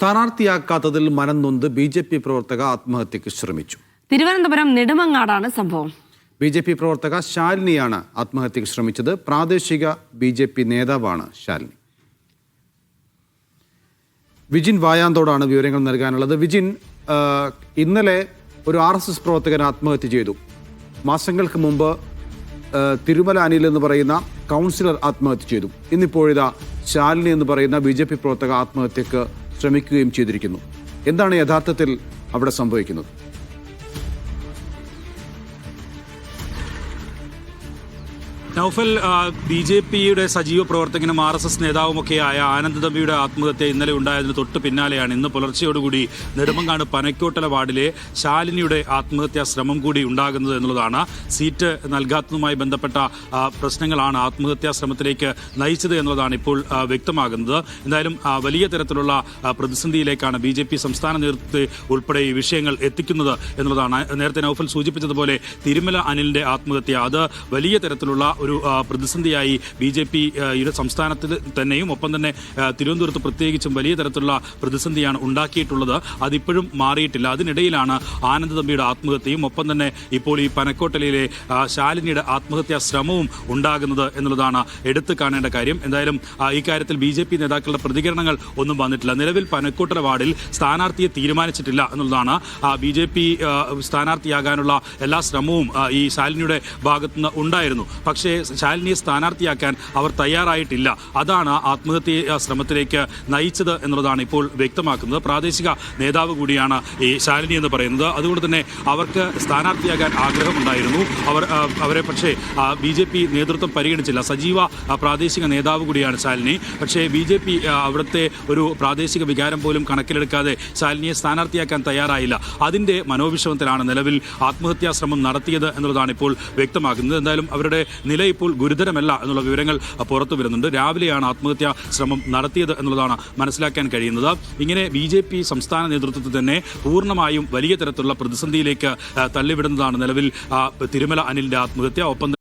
സ്ഥാനാർത്ഥിയാക്കാത്തതിൽ മനം നൊന്ത് ബി.ജെ.പി. പ്രവർത്തക ആത്മഹത്യക്ക് ശ്രമിച്ചു. തിരുവനന്തപുരം നെടുമങ്ങാടാണ് സംഭവം. ബി.ജെ.പി. പ്രവർത്തക ശാലിനിയാണ് ആത്മഹത്യക്ക് ശ്രമിച്ചത്. പ്രാദേശിക ബി.ജെ.പി. നേതാവാണ് ശാലിനി. വിജിൻ വായാന്തോടാണ് വിവരങ്ങൾ നൽകാനുള്ളത്. വിജിൻ, ഇന്നലെ ഒരു RSS പ്രവർത്തകൻ ആത്മഹത്യ ചെയ്തു. മാസങ്ങൾക്ക് മുമ്പ് തിരുമല അനിൽ എന്ന് പറയുന്ന കൗൺസിലർ ആത്മഹത്യ ചെയ്തു. ഇന്നിപ്പോഴിതാ ശാലിനി എന്ന് പറയുന്ന ബി.ജെ.പി. പ്രവർത്തക ആത്മഹത്യക്ക് ശ്രമിക്കുകയും ചെയ്തിരിക്കുന്നു. എന്താണ് യഥാർത്ഥത്തിൽ അവിടെ സംഭവിക്കുന്നത്? നൗഫൽ, ബി.ജെ.പിയുടെ സജീവ പ്രവർത്തകനും RSS നേതാവുമൊക്കെയായ ആനന്ദ് തമ്പിയുടെ ആത്മഹത്യ ഇന്നലെ ഉണ്ടായതിന് തൊട്ട് പിന്നാലെയാണ് ഇന്ന് പുലർച്ചയോടുകൂടി നെടുമങ്ങാട് പനക്കോട്ടല വാർഡിലെ ശാലിനിയുടെ ആത്മഹത്യാ ശ്രമം കൂടി ഉണ്ടാകുന്നത് എന്നുള്ളതാണ്. സീറ്റ് നൽകാത്തതുമായി ബന്ധപ്പെട്ട പ്രശ്നങ്ങളാണ് ആത്മഹത്യാ ശ്രമത്തിലേക്ക് നയിച്ചത് എന്നുള്ളതാണ് ഇപ്പോൾ വ്യക്തമാകുന്നത്. എന്തായാലും വലിയ തരത്തിലുള്ള പ്രതിസന്ധിയിലേക്കാണ് ബി.ജെ.പി. സംസ്ഥാന നേതൃത്വത്തെ ഉൾപ്പെടെ ഈ വിഷയങ്ങൾ എത്തിക്കുന്നത് എന്നുള്ളതാണ്. നേരത്തെ നൗഫൽ സൂചിപ്പിച്ചതുപോലെ തിരുമല അനിലിന്റെ ആത്മഹത്യ അത് വലിയ തരത്തിലുള്ള ഒരു പ്രതിസന്ധിയായി ബി.ജെ.പിയുടെ സംസ്ഥാനത്തിൽ തന്നെയും ഒപ്പം തന്നെ തിരുവനന്തപുരത്ത് പ്രത്യേകിച്ചും വലിയ തരത്തിലുള്ള പ്രതിസന്ധിയാണ് ഉണ്ടാക്കിയിട്ടുള്ളത്. അതിപ്പോഴും മാറിയിട്ടില്ല. അതിനിടയിലാണ് ആനന്ദ് തമ്പിയുടെ ആത്മഹത്യയും ഒപ്പം തന്നെ ഇപ്പോൾ ഈ പനക്കോട്ടലയിലെ ശാലിനിയുടെ ആത്മഹത്യാ ശ്രമവും ഉണ്ടാകുന്നത് എന്നുള്ളതാണ് എടുത്തു കാണേണ്ട കാര്യം. എന്തായാലും ഈ കാര്യത്തിൽ ബി.ജെ.പി. നേതാക്കളുടെ പ്രതികരണങ്ങൾ ഒന്നും വന്നിട്ടില്ല. നിലവിൽ പനക്കോട്ടല വാർഡിൽ സ്ഥാനാർത്ഥിയെ തീരുമാനിച്ചിട്ടില്ല എന്നുള്ളതാണ്. ബി.ജെ.പി. സ്ഥാനാർത്ഥിയാകാനുള്ള എല്ലാ ശ്രമവും ഈ ശാലിനിയുടെ ഭാഗത്തുനിന്ന് ഉണ്ടായിരുന്നു. പക്ഷേ ശാലിനിയെ സ്ഥാനാർത്ഥിയാക്കാൻ അവർ തയ്യാറായിട്ടില്ല. അതാണ് ആത്മഹത്യ ശ്രമത്തിലേക്ക് നയിച്ചത് എന്നുള്ളതാണ് ഇപ്പോൾ വ്യക്തമാക്കുന്നത്. പ്രാദേശിക നേതാവ് കൂടിയാണ് ഈ ശാലിനി എന്ന് പറയുന്നത്. അതുകൊണ്ട് തന്നെ അവർക്ക് സ്ഥാനാർത്ഥിയാകാൻ ആഗ്രഹമുണ്ടായിരുന്നു. അവരെ പക്ഷേ ബി.ജെ.പി. നേതൃത്വം പരിഗണിച്ചില്ല. സജീവ പ്രാദേശിക നേതാവ് കൂടിയാണ് ശാലിനി. പക്ഷേ ബി.ജെ.പി. അവിടുത്തെ ഒരു പ്രാദേശിക വികാരം പോലും കണക്കിലെടുക്കാതെ ശാലിനിയെ സ്ഥാനാർത്ഥിയാക്കാൻ തയ്യാറായില്ല. അതിൻ്റെ മനോവിഷമത്തിലാണ് നിലവിൽ ആത്മഹത്യാ ശ്രമം നടത്തിയത് എന്നുള്ളതാണ് ഇപ്പോൾ വ്യക്തമാക്കുന്നത്. എന്തായാലും അവരുടെ നില ഇപ്പോൾ ഗുരുതരമല്ല എന്നുള്ള വിവരങ്ങൾ പുറത്തു വരുന്നുണ്ട്. രാവിലെയാണ് ആത്മഹത്യാ ശ്രമം നടത്തിയത് എന്നുള്ളതാണ് മനസ്സിലാക്കാൻ കഴിയുന്നത്. ഇങ്ങനെ ബി.ജെ.പി. സംസ്ഥാന നേതൃത്വത്തിൽ തന്നെ പൂർണ്ണമായും വലിയ തരത്തിലുള്ള പ്രതിസന്ധിയിലേക്ക് തള്ളിവിടുന്നതാണ് നിലവിൽ തിരുമല അനിലിന്റെ ആത്മഹത്യ. ഒപ്പം